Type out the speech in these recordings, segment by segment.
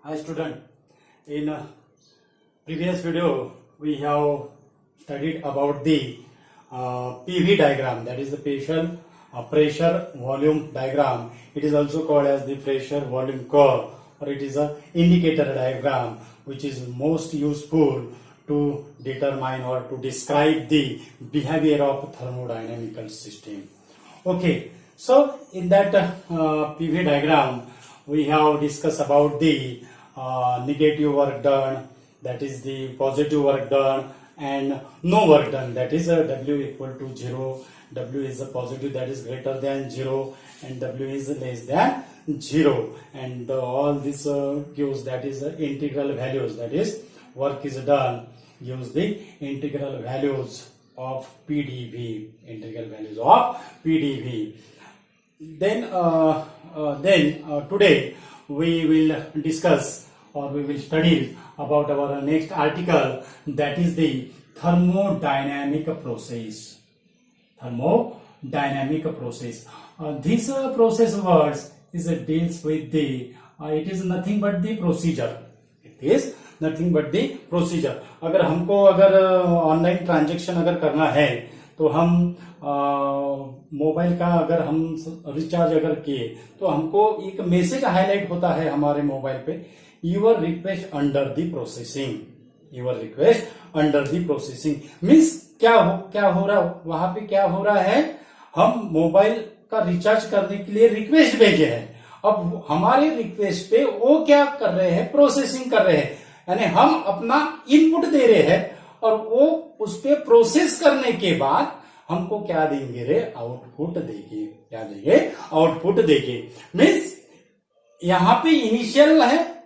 Hi student, in previous video we have studied about the PV diagram, that is the pressure volume diagram. It is also called as the pressure volume curve, or it is a indicator diagram which is most useful to determine or to describe the behavior of thermodynamical system. Okay, so in that PV diagram we have discussed about the negative work done, that is the positive work done, and no work done, that is W equal to 0, W is a positive, that is greater than 0, and W is less than 0, and all this gives, that is integral values, that is work is done gives the integral values of PdV, integral values of PdV. Then today we will discuss or we will study about our next article, that is the thermodynamic process. Thermodynamic process. This process words is deals with the it is nothing but the procedure. It is nothing but the procedure. अगर हमको online transaction अगर करना है तो हम mobile का अगर हम रिचार्ज अगर किए तो हमको एक मैसेज हाईलाइट होता है हमारे मोबाइल पे, your request under the processing, your request under the processing means क्या हो रहा वहां पे, क्या हो रहा है, हम मोबाइल का रिचार्ज करने के लिए रिक्वेस्ट भेजे हैं. अब हमारे रिक्वेस्ट पे वो क्या कर रहे हैं, प्रोसेसिंग कर रहे हैं, यानी हम अपना इनपुट दे रहे हैं और वो उस पे प्रोसेस करने के बाद हमको क्या देंगे रे, आउटपुट देंगे. क्या देंगे, आउटपुट देंगे. मीन्स यहाँ पे इनिशियल है,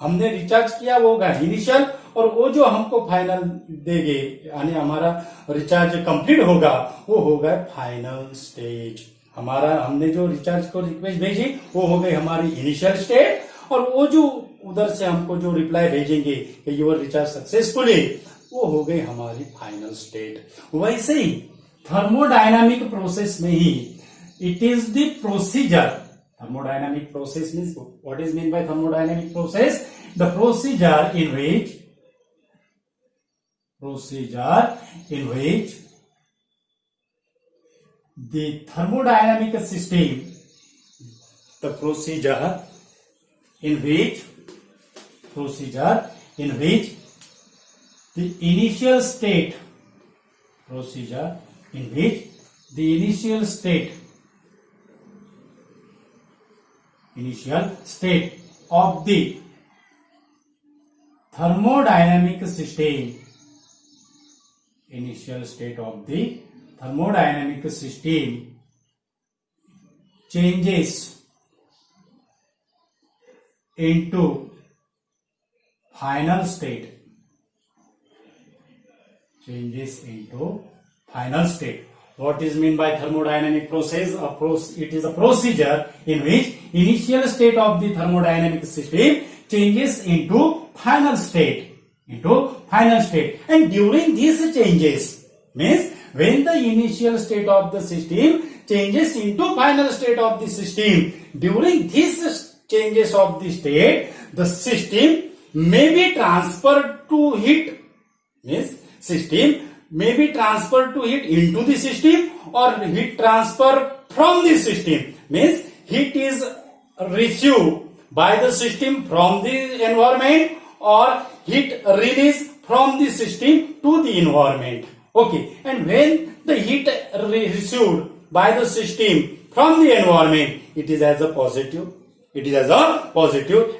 हमने रिचार्ज किया वो होगा इनिशियल, और वो जो हमको फाइनल देंगे यानी हमारा रिचार्ज कंप्लीट होगा वो होगा फाइनल स्टेज. हमारा हमने जो रिचार्ज को रिक्वेस्ट भेजी वो हो गई हमारी इनिशियल स्टेट, और वो जो उधर से हमको जो रिप्लाई भेजेंगे कि यूर रिचार्ज सक्सेसफुली, वो हो गई हमारी फाइनल स्टेट. वैसे ही थर्मोडायनामिक प्रोसेस में ही it is the procedure. Thermodynamic process means what is mean by thermodynamic process, the procedure in which the thermodynamic system, the procedure in which the initial state, procedure in which the initial state of the thermodynamic system, initial state of the thermodynamic system changes into final state. What is mean by thermodynamic process? It is a procedure in which initial state of the thermodynamic system changes into final state. And during these changes, means when the initial state of the system changes into final state of the system, during these changes of the state, the system may be transferred to heat, means system may be transferred to heat into the system, or heat transfer from the system, means heat is received by the system from the environment, or heat release from the system to the environment. Okay, and when the heat received by the system from the environment, it is as a positive.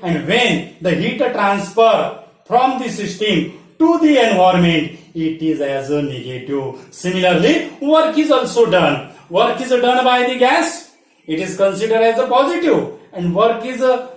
And when the heat transfer from the system to the environment, it is as a negative. Similarly, work is also done. Work is done by the gas. It is considered as a positive, and work is done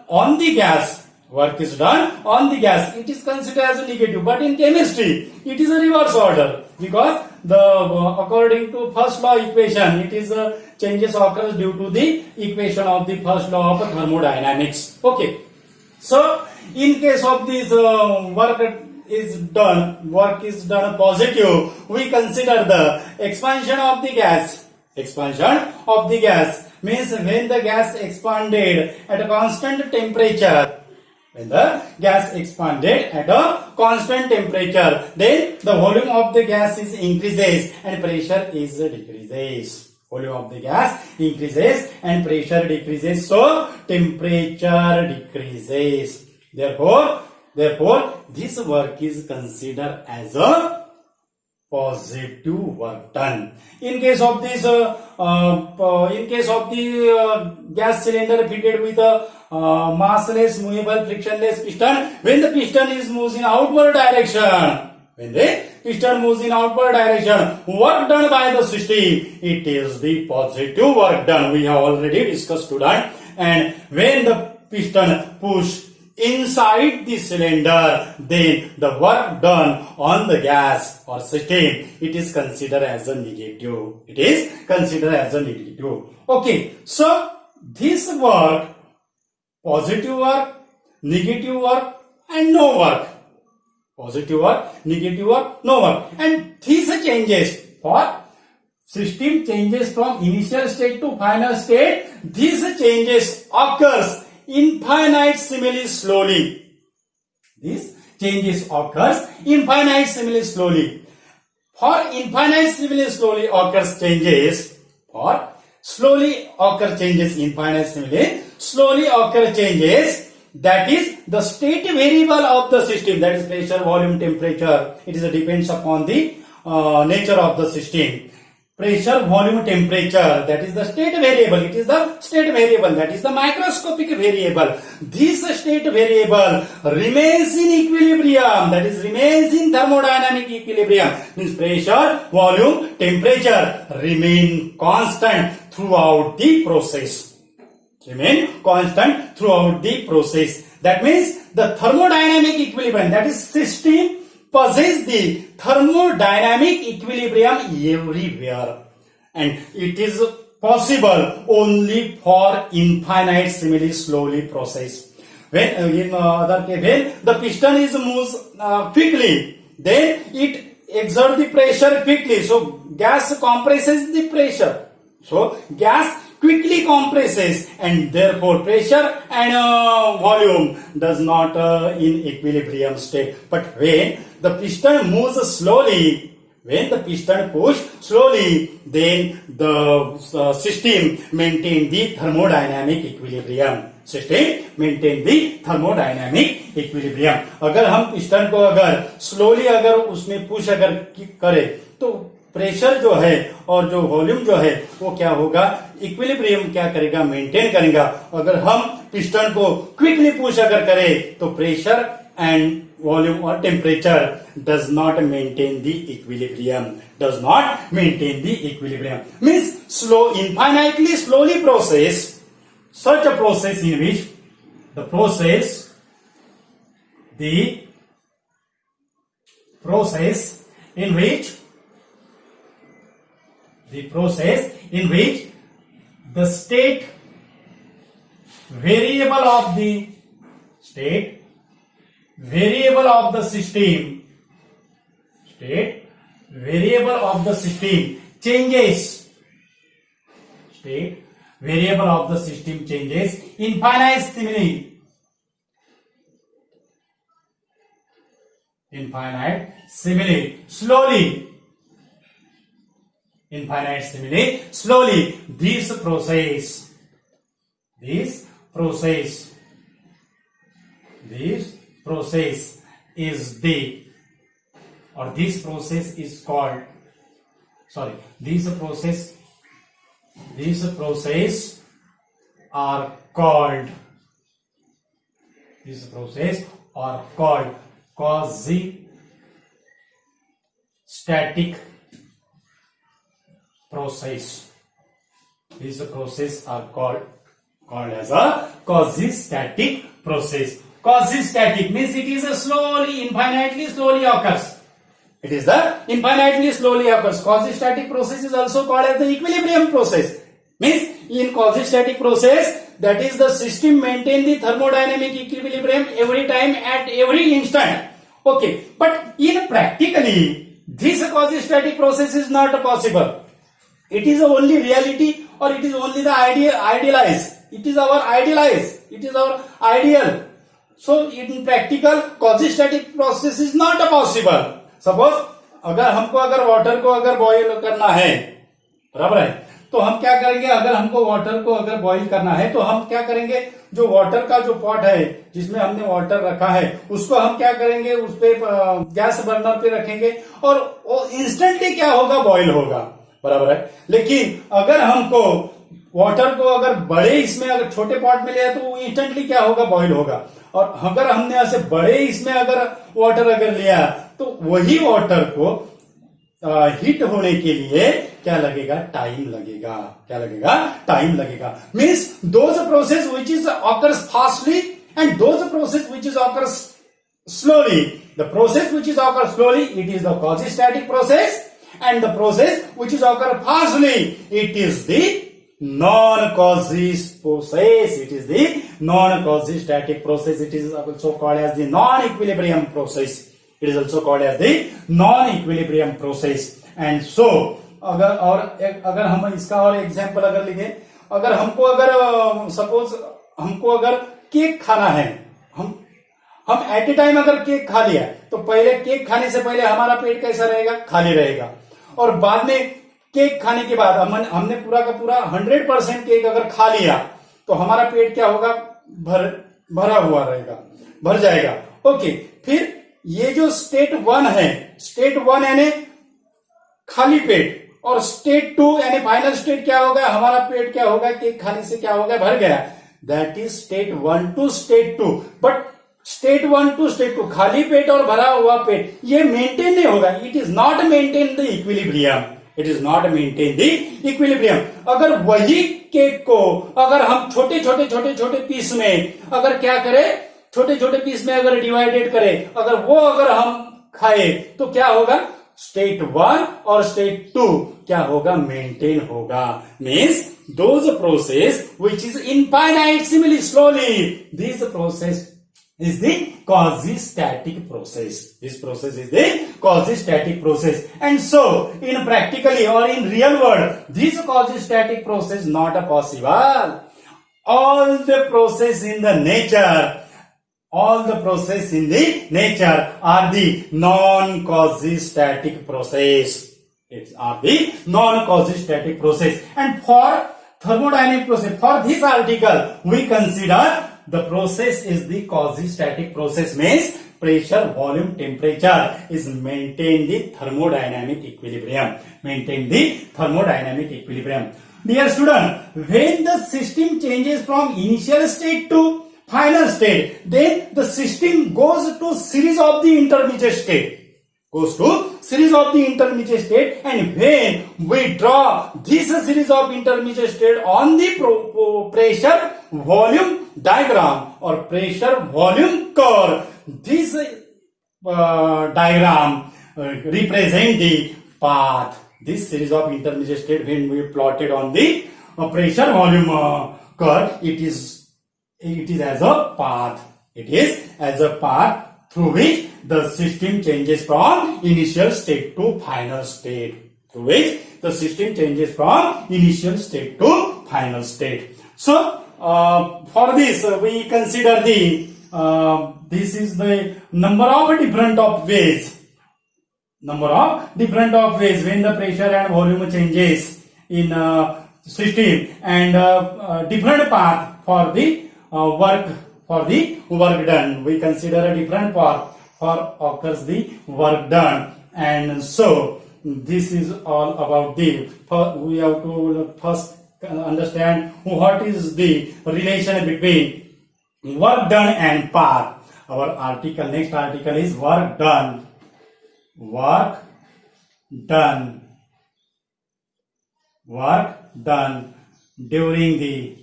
on the gas. Work is done on the gas. It is considered as a negative. But in chemistry, it is a reverse order, because according to first law equation, it is changes occurs due to the equation of the first law of thermodynamics. Okay. So in case of this work is done positive, we consider the expansion of the gas means when the gas expanded at a constant temperature. When the gas expanded at a constant temperature, then the volume of the gas is increases and pressure is decreases. Volume of the gas increases and pressure decreases, so temperature decreases. Therefore, this work is considered as a positive work done. In case of this, gas cylinder fitted with a massless, movable, frictionless piston, when the piston is moves in outward direction, work done by the system, it is the positive work done. We have already discussed, student. And when the piston push inside the cylinder, then the work done on the gas or system, it is considered as a negative. Okay, so this work, positive work, negative work, and no work. Positive work, negative work, no work. And these changes for system changes from initial state to final state. These changes occurs infinitesimally slowly. This changes occurs infinitesimally slowly. For infinitesimally slowly occurs changes, for slowly occur changes infinitesimally, slowly occur changes, that is the state variable of the system, that is pressure, volume, temperature. It is depends upon the nature of the system. Pressure, volume, temperature, that is the state variable. It is the state variable, that is the microscopic variable. This state variable remains in equilibrium, that is remains in thermodynamic equilibrium. Means pressure, volume, temperature remain constant throughout the process. That means the thermodynamic equilibrium, that is system possess the thermodynamic equilibrium everywhere, and it is possible only for infinitesimally slowly process. When when the piston is moves quickly, then it exerts the pressure quickly, so gas compresses the pressure. So gas quickly compresses, and therefore pressure and volume does not in equilibrium state. But when the piston moves slowly, when the piston push slowly, then the system maintain the thermodynamic equilibrium. अगर हम piston को अगर slowly अगर उसमें push अगर करें, तो pressure जो है और जो वॉल्यूम जो है वो क्या होगा, इक्विलिब्रियम क्या करेगा, मेंटेन करेगा. अगर हम पिस्टन को क्विकली पुश अगर करें तो प्रेशर एंड वॉल्यूम और temperature does not maintain the equilibrium, means slow, infinitely slowly process, such a process in which the process in which the state variable of the system changes, variable of the system changes infinitesimally, slowly. This process is the, or this process is called, sorry, these process are called quasi-static process. These process are called as a quasi-static process. Quasi-static means it is a infinitely slowly occurs. It is the infinitely slowly occurs. Quasi-static process is also called as the equilibrium process. Means in quasi-static process, that is the system maintain the thermodynamic equilibrium every time at every instant. Okay, but in practically this quasi-static process is not possible. It is only reality or it is only the idealize. It is our idealize. It is our ideal. So in practical, quasi-static process is not possible. Suppose अगर water को अगर boil करना है, बराबर है, तो हम क्या करेंगे? अगर हमको वाटर को अगर बॉईल करना है तो हम क्या करेंगे? जो वाटर का जो पॉट है जिसमें हमने वाटर रखा है उसको हम क्या करेंगे? उस पे गैस बर्नर पे रखेंगे और वो इंस्टेंटली क्या होगा? बॉईल होगा, बराबर है। लेकिन अगर हमको वाटर को अगर बड़े इसमें अगर छोटे पॉट में लिया तो वो इंस्टेंटली क्या होगा? बॉईल होगा। और अगर हमने ऐसे बड़े इसमें अगर वाटर अगर लिया तो वही वाटर को हीट होने के लिए क्या लगेगा? टाइम लगेगा। क्या लगेगा? टाइम लगेगा। Means those process which is occurs fastly and those process which is occurs slowly. The process which is occur slowly, it is the quasi-static process, and the process which is occur fastly, it is the non-quasi process. It is the non-quasi-static process. It is also called as the non-equilibrium process. It is also called as the non-equilibrium process. And so अगर हम इसका और example अगर लिखे, अगर हमको अगर suppose हमको अगर केक खाना है, हम एट ए टाइम अगर केक खा लिया तो पहले केक खाने से पहले हमारा पेट कैसा रहेगा? खाली रहेगा। और बाद में केक खाने के बाद हमने पूरा का पूरा 100% केक अगर खा लिया तो हमारा पेट क्या होगा? भरा हुआ रहेगा, भर जाएगा। ओके, फिर ये जो स्टेट 1 है, स्टेट 1 यानी खाली पेट, और स्टेट 2 यानी फाइनल स्टेट क्या होगा? हमारा पेट क्या होगा? केक खाने से क्या होगा? भर गया। That is state 1 to state 2। But state 1 to state 2 खाली पेट और भरा हुआ पेट ये मेंटेन नहीं होगा। It is not maintain the equilibrium. It is not maintain the equilibrium. अगर वही केक को अगर हम छोटे छोटे पीस में अगर क्या करें? छोटे छोटे पीस में अगर डिवाइडेड करें, अगर हम खाए तो क्या होगा? स्टेट 1 और स्टेट 2 क्या होगा? मेंटेन होगा। Means those process which is infinite simile slowly, this process is the quasi-static process. This process is the quasi-static process. And so, in practically or in real world, this quasi-static process not a possible. All the process in the nature are the non-quasi-static process. It are the non-quasi-static process. And for thermodynamic process, for this article, we consider the process is the quasi-static process, means pressure, volume, temperature is maintain the thermodynamic equilibrium. Maintain the thermodynamic equilibrium. Dear student, when the system changes from initial state to final state, then the system goes to series of the intermediate state. And when we draw this series of intermediate state on the pressure volume diagram or pressure volume curve, this diagram represent the path. This series of intermediate state, when we plotted on the pressure volume curve, it is as a path. It is as a path through which the system changes from initial state to final state. Through which the system changes from initial state to final state. So, for this we consider this is the number of different of ways. Number of different of ways when the pressure and volume changes in system, and different path for the work done. We consider a different path for occurs the work done. And so this is all about we have to first understand what is the relation between work done and path. Our next article is work done. Work done during the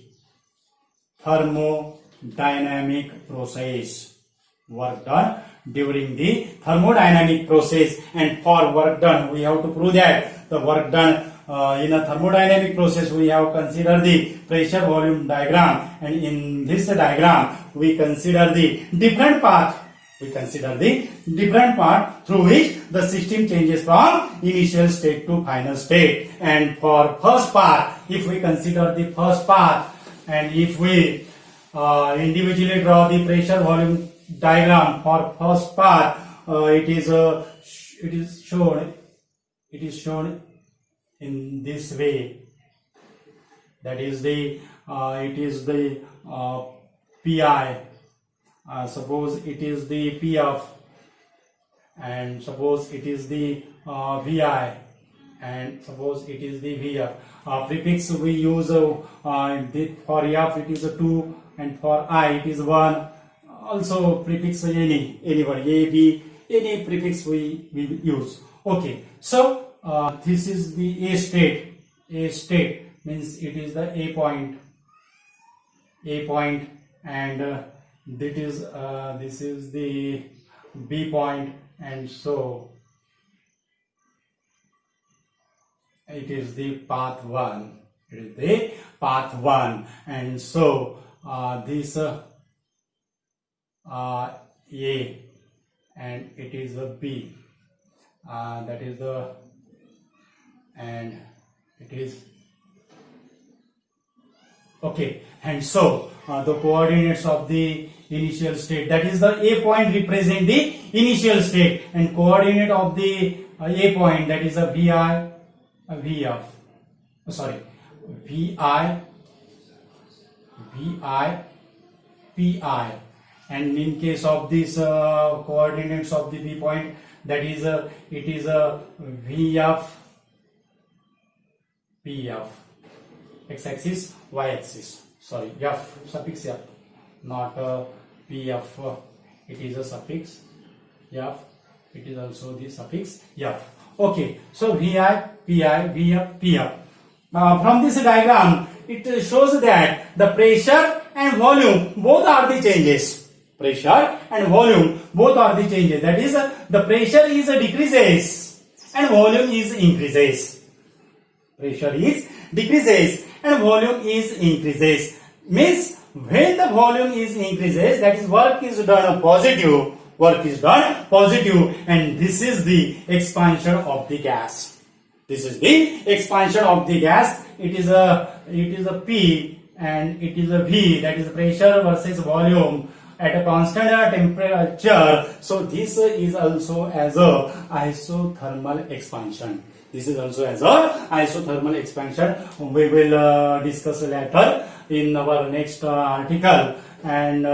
thermodynamic process. Work done during the thermodynamic process. And for work done, we have to prove that the work done in a thermodynamic process, we have considered the pressure volume diagram, and in this diagram we consider the different path We consider the different part through which the system changes from initial state to final state. And for first part, if we consider the first part, and if we individually draw the pressure volume diagram for first part, it is shown in this way. That is the PI. Suppose it is the PF, and suppose it is the VI, and suppose it is the VF. Prefix we use for F it is a 2, and for I it is 1. Also prefix anyone, A, B, any prefix we use. Okay, so this is the A state. A state means it is the A point, and this is the B point, and so it is the path 1. It is the path 1, and so this A, and it is a B. That is the, and it is okay. And so the coordinates of the initial state, that is the A point represent the initial state, and coordinate of the A point, that is a VI, a VF, VI, PI, and in case of this coordinates of the B point, that is it is a VF, PF, x-axis, y-axis. Sorry, F, suffix F, not PF. It is a suffix F. It is also the suffix F. Okay, so VI, PI, VF, PF. From this diagram, it shows that the pressure and volume both are the changes. Pressure and volume both are the changes. That is, the pressure is decreases and volume is increases. Pressure is decreases and volume is increases. Means when the volume is increases, that is work is done positive. Work is done positive, and this is the expansion of the gas. This is the expansion of the gas. It is a P and it is a V. That is pressure versus volume at a constant temperature. So this is also as a isothermal expansion. This is also as a isothermal expansion. We will discuss later in our next article. And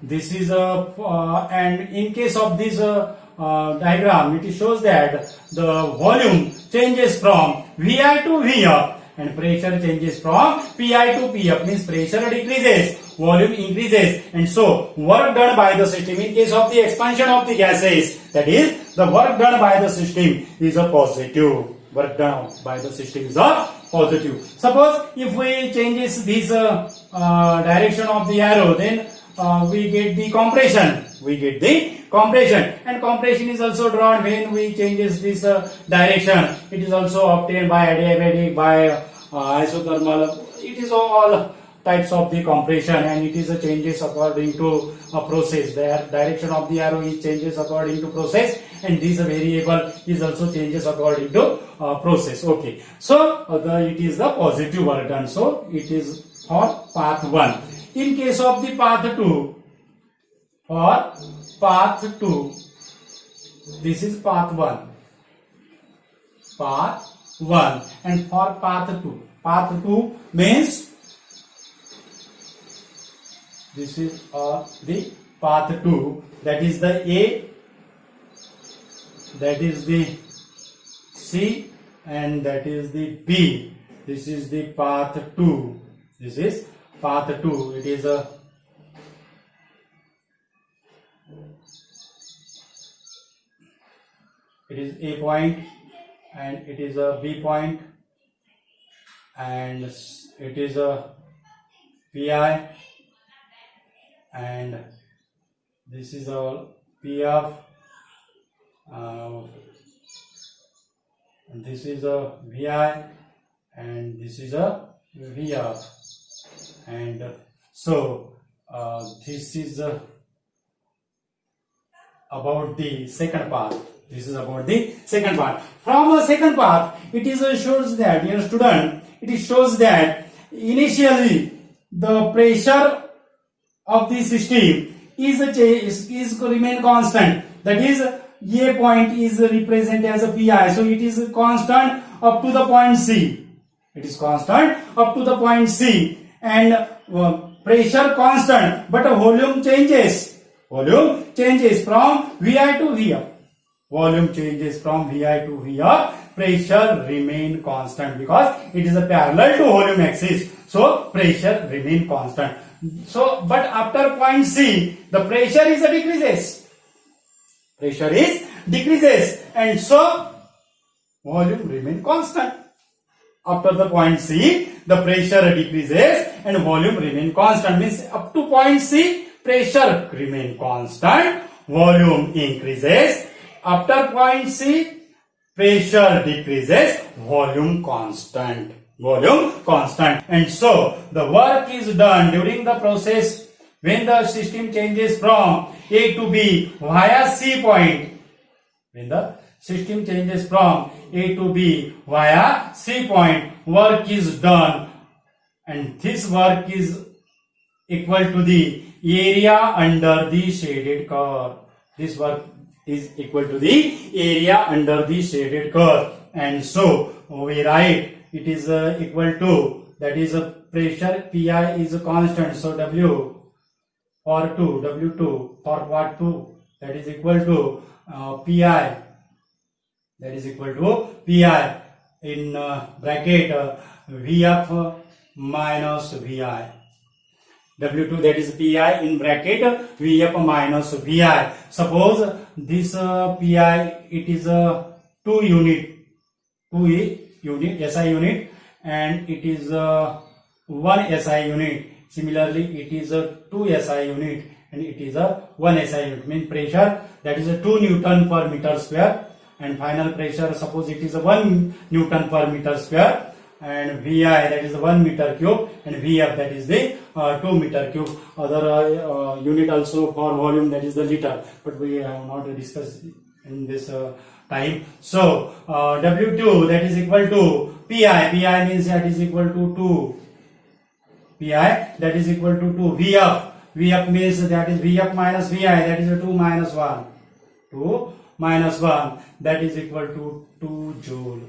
this is and in case of this diagram, it shows that the volume changes from VI to VF, and pressure changes from PI to PF. Means pressure decreases, volume increases, and so work done by the system in case of the expansion of the gases, that is the work done by the system is a positive. Work done by the system is a positive. Suppose if we changes this direction of the arrow, then we get the compression. And compression is also drawn when we changes this direction. It is also obtained by adiabatic, by isothermal. It is all types of the compression, and it is a changes according to a process. The direction of the arrow is changes according to process, and this variable is also changes according to process. Okay, so it is the positive work done. So it is for path 1. In case of the path 2, this is path 1, and for path 2 means this is the path 2, that is the A, that is the C, and that is the B. This is the path 2. This is path 2. It is a A point, and it is a B point, and it is a PI, and this is all PF, and this is a VI, and this is a VF, and so this is about the second part. This is about the second part. From the second part, it is shows that, dear student, it shows that initially the pressure of the system is remain constant. That is, A point is represented as a Pi, so it is constant up to the point C. It is constant up to the point C, and pressure constant, but volume changes. Volume changes from Vi to Vf. Volume changes from Vi to Vf. Pressure remain constant because it is a parallel to volume axis. So pressure remain constant. So, but after point C, the pressure is decreases. Pressure is decreases, and so volume remain constant. After the point C, the pressure decreases and volume remain constant. Means up to point C, pressure remain constant, volume increases. After point C, pressure decreases, volume constant. Volume constant. And so the work is done during the process when the system changes from A to B via C point. When the system changes from A to B via C point, work is done, and this work is equal to the area under the shaded curve. This work is equal to the area under the shaded curve, and so we write it is equal to, that is a pressure Pi is a constant, so W for W2 for part 2, that is equal to Pi, that is equal to Pi in bracket Vf minus Vi. W2, that is Pi in bracket Vf minus Vi. Suppose this Pi, it is a 2 unit SI unit, and it is 1 SI unit. Similarly, it is a 2 SI unit and it is a 1 SI unit. Mean pressure, that is a 2 Newton per meter square, and final pressure, suppose it is a 1 Newton per meter square, and Vi, that is 1 meter cube, and Vf, that is the 2 meter cube. Other unit also for volume, that is the liter, but we have not discussed in this time. So W2, that is equal to Pi. Pi means that is equal to 2. Pi, that is equal to 2. Vf, Vf means that is Vf minus Vi, that is 2 minus 1. 2 minus 1, that is equal to 2 joule.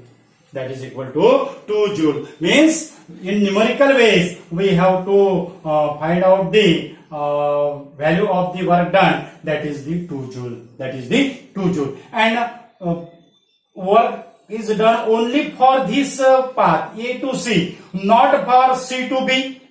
That is equal to 2 joule. Means in numerical ways we have to find out the value of the work done, that is the 2 joule. That is the 2 joule. And work is done only for this path A to C, not for C to B.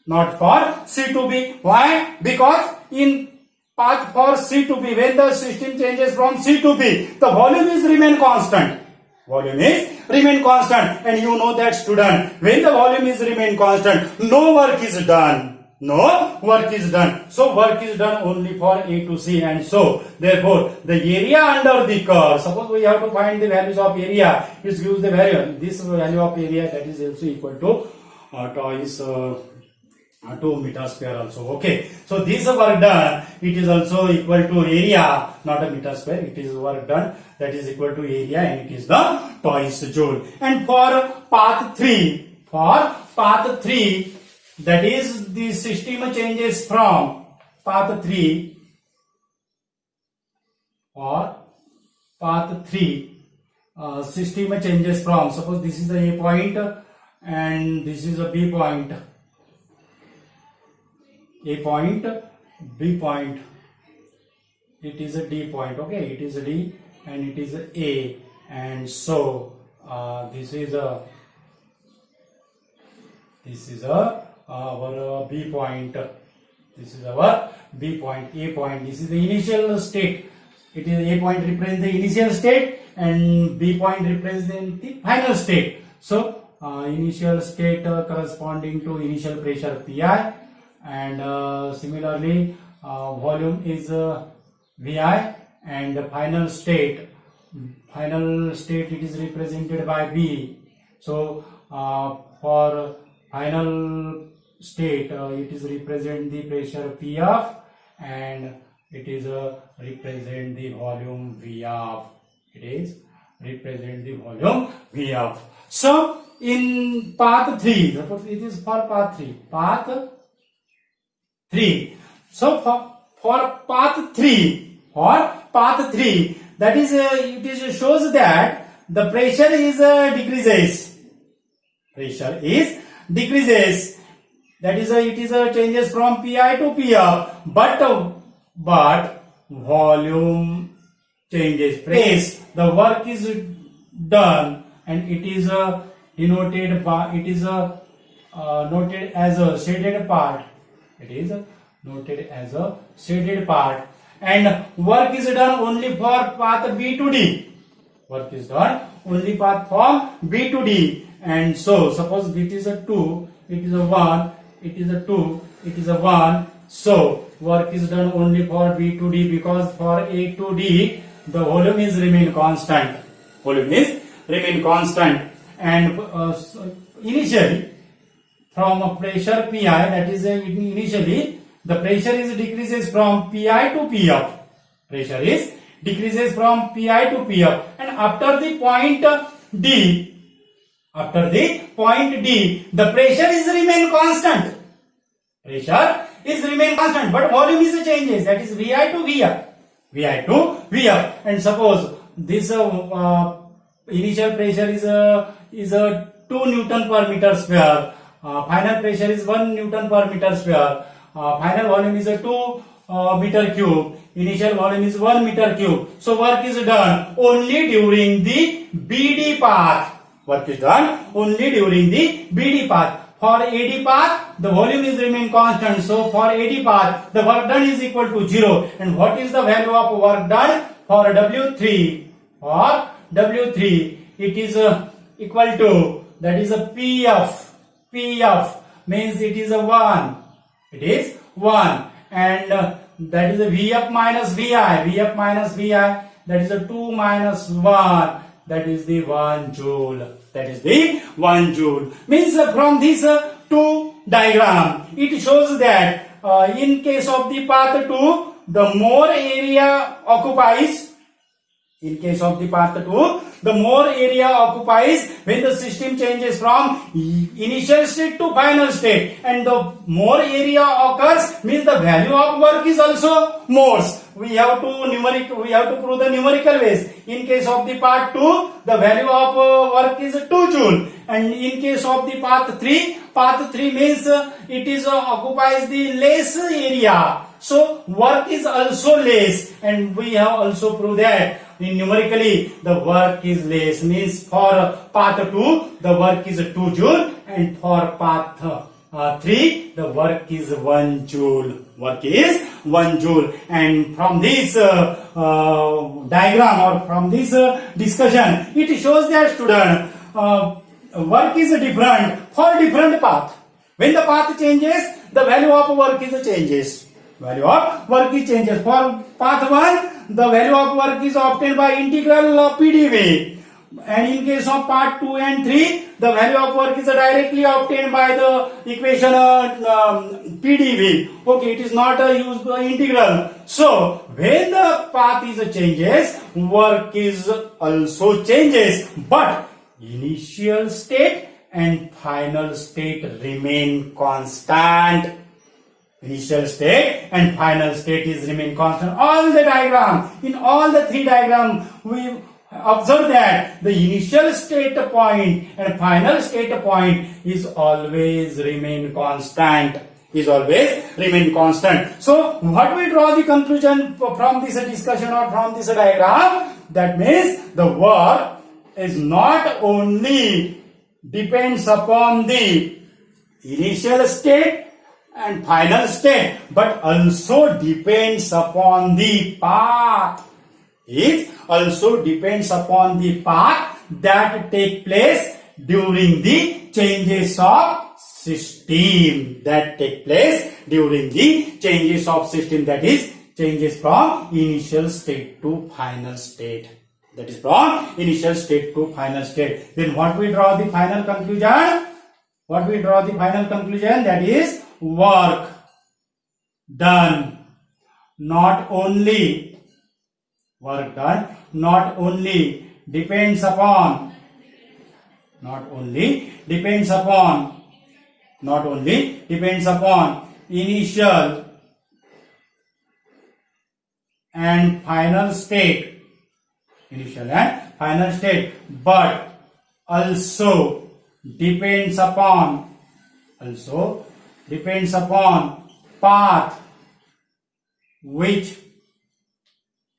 Not for C to B. Why? Because in path for C to B, when the system changes from C to B, the volume is remain constant. Volume is remain constant, and you know that, student, when the volume is remain constant, no work is done. No work is done. So work is done only for A to C, and so therefore the area under the curve, suppose we have to find the values of area, it gives the value, this value of area, that is also equal to twice 2 meter square also. Okay, so this work done, it is also equal to area, not a meter square, it is work done, that is equal to area, and it is the twice joule. And for path 3, that is the system changes from path 3, or path 3 system changes from, suppose this is the A point and this is a B point. A point, B point, it is a D point. Okay, it is a D and it is a, and so this is our B point. This is our B point. A point, this is the initial state. It is A point represents the initial state and B point represents the final state. So initial state corresponding to initial pressure Pi, and similarly volume is Vi, and the final state it is represented by B. So for final state it is represent the pressure Pf, and it is represent the volume V of. It is represent the volume V of. So in path 3, suppose it is for path 3. Path 3. So for path 3, that is it is shows that the pressure is decreases. Pressure is decreases. That is it is changes from Pi to Pf, but volume changes. Place the work is done, and it is denoted by, it is noted as a shaded part. It is noted as a shaded part, and work is done only for path B to D. Work is done only path from B to D, and so suppose it is a 2, it is a 1, it is a 2, it is a 1. So work is done only for B to D, because for A to D the volume is remain constant. Volume is remain constant, and initially from a pressure Pi, that is initially the pressure is decreases from Pi to Pf. Pressure is decreases from Pi to Pf, and after the point D, the pressure is remain constant. Pressure is remain constant, but volume is changes. That is Vi to Vf. And suppose this initial pressure is 2 Newton per meter square. Final pressure is 1 Newton per meter square. Final volume is a 2 meter cube. Initial volume is 1 meter cube. So work is done only during the BD path. Work is done only during the BD path. For AD path, the volume is remain constant. So for AD path, the work done is equal to 0. And what is the value of work done for W3? For W3, it is equal to, that is a Pf. Pf means it is a 1. It is 1. And that is a Vf minus Vi. Vf minus Vi, that is a 2 minus 1. That is the 1 joule. That is the 1 joule. Means from this two diagram, it shows that in case of the path 2, the more area occupies. In case of the path 2, the more area occupies when the system changes from initial state to final state, and the more area occurs means the value of work is also more. We have to prove the numerical ways. In case of the part 2, the value of work is 2 joule, and in case of the path 3 means it is occupies the less area, so work is also less, and we have also proved that numerically the work is less, means for path 2 the work is 2 joule, and for path 3 the work is 1 joule. Work is 1 joule. And from this diagram or from this discussion, it shows that student work is different for different path. When the path changes, the value of work is changes. Value of work is changes. For path 1, the value of work is obtained by integral PDV. And in case of part 2 and 3, the value of work is directly obtained by the equation PDV. Okay, it is not used integral. So when the path is changes, work is also changes, but initial state and final state remain constant. Initial state and final state is remain constant. All the diagram, in all the 3 diagrams, we observe that the initial state point and final state point is always remain constant. So what we draw the conclusion from this discussion or from this diagram? That means the work is not only depends upon the initial state and final state, but also depends upon the path. It also depends upon the path that take place during the changes of system. That take place during the changes of system. That is changes from initial state to final state. That is from initial state to final state. Then what we draw the final conclusion? That is work done not only work done not only depends upon initial and final state, but also depends upon path which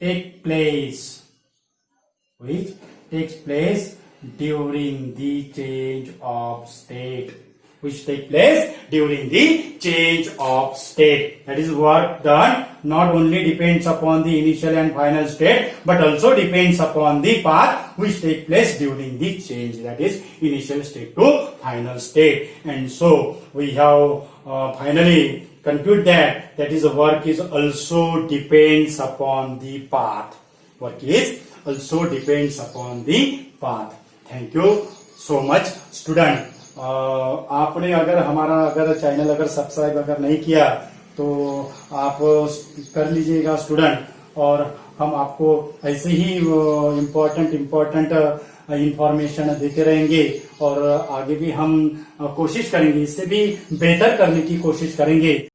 takes place during the change of state. That is, work done not only depends upon the initial and final state, but also depends upon the path which take place during the change. That is, initial state to final state. And so we have finally conclude that is, work is also depends upon the path. Thank you so much, student. आपने अगर channel अगर subscribe अगर नहीं किया तो आप कर लीजिएगा स्टूडेंट, और हम आपको ऐसे ही इम्पोर्टेंट इंफॉर्मेशन देते रहेंगे, और आगे भी हम कोशिश करेंगे, इससे भी बेहतर करने की कोशिश करेंगे।